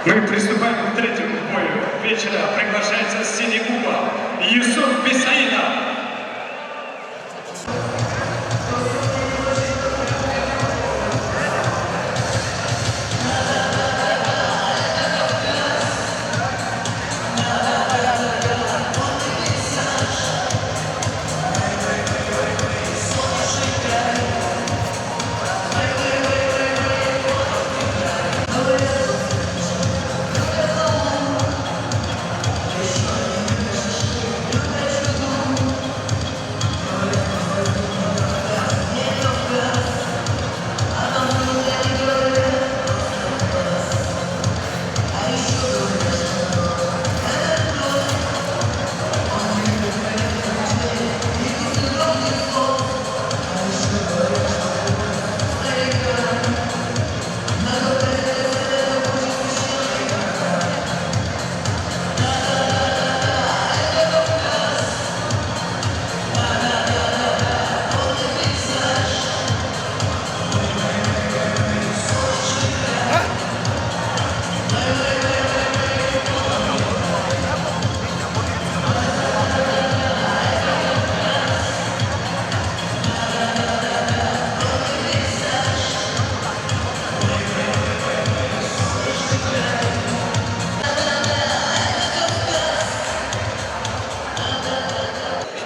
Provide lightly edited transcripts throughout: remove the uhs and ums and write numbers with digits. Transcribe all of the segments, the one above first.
Мы приступаем к третьему бою вечера. Приглашается с синий угол Юсуф Бисаидов.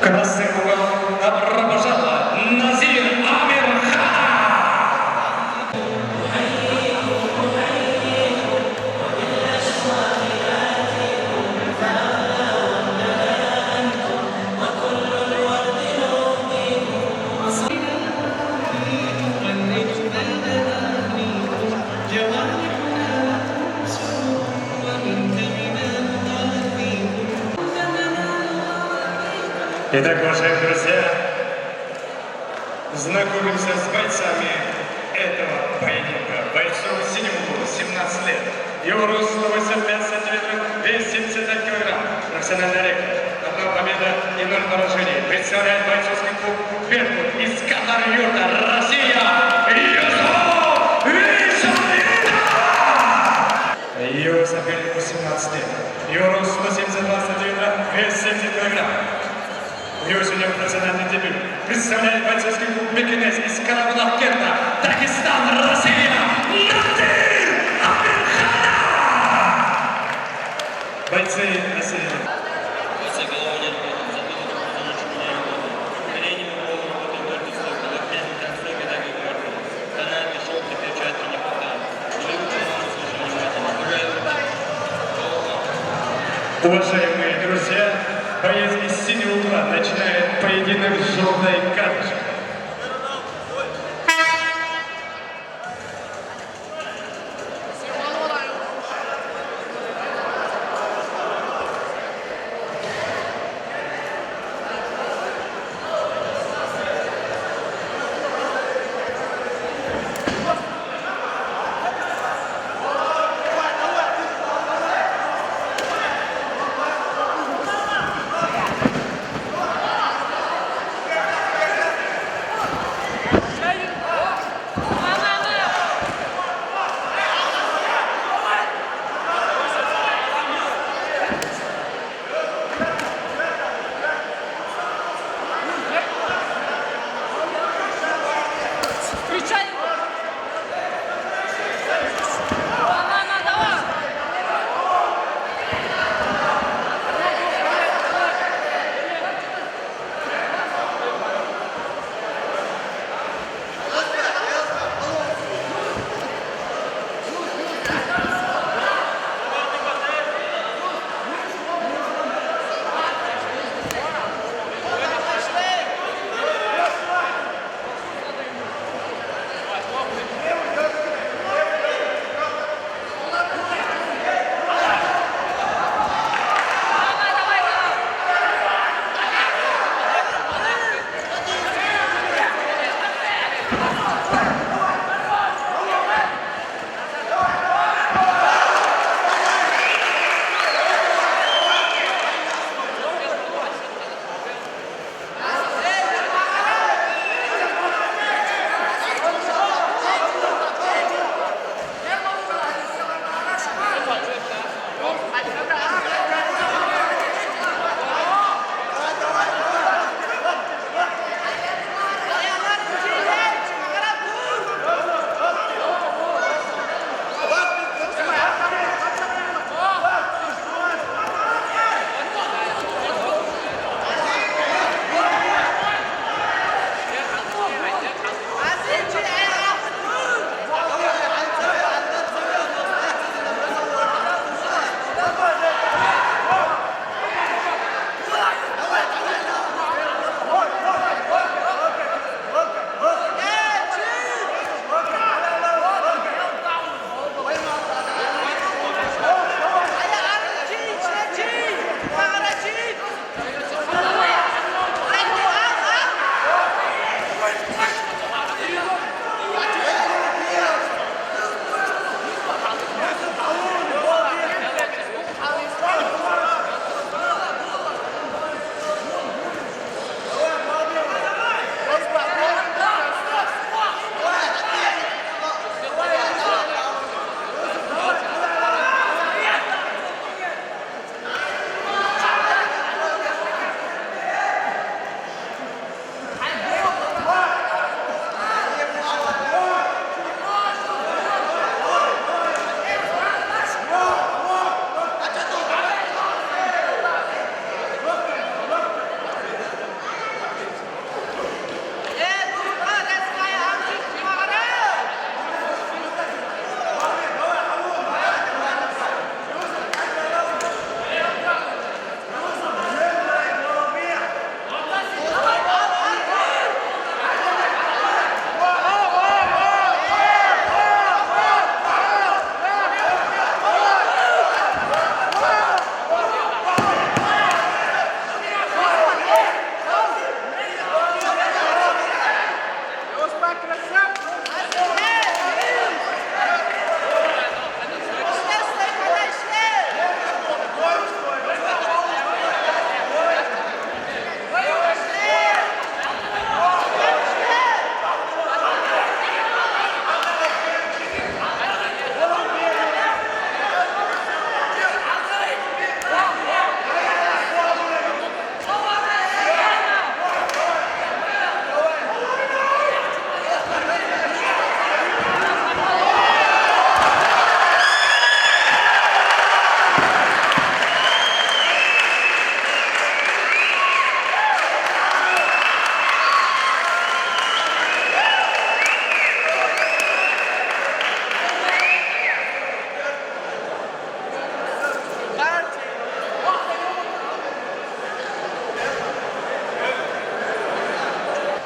Красный угол добро пожаловать, Назир Амирхан! Итак, уважаемые друзья, знакомимся с бойцами этого поединка. Бойцу синему углу 17 лет. Его рост 185 сантиметров, вес 75 килограмм. Профессиональный рекорд. Одна победа и 0 поражений. Представляет бойцовский клуб «Беркут» из Катар-Юрта, Россия, Юсуф Бисаидов! Его соперник 18 лет. Его рост 172 сантиметра, вес 70 килограмм. У него сегодня профессиональный дебют. Представляет бойцовский клуб «Бекинес» из Карабулак-Керта, Дагестан, Россия, Назир Амирхан! Бойцы России. Уважаемые друзья, боец из синего угла начинает поединок с желтой карточкой.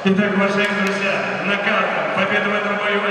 Итак, уважаемые друзья, нокаутом победу в этом бою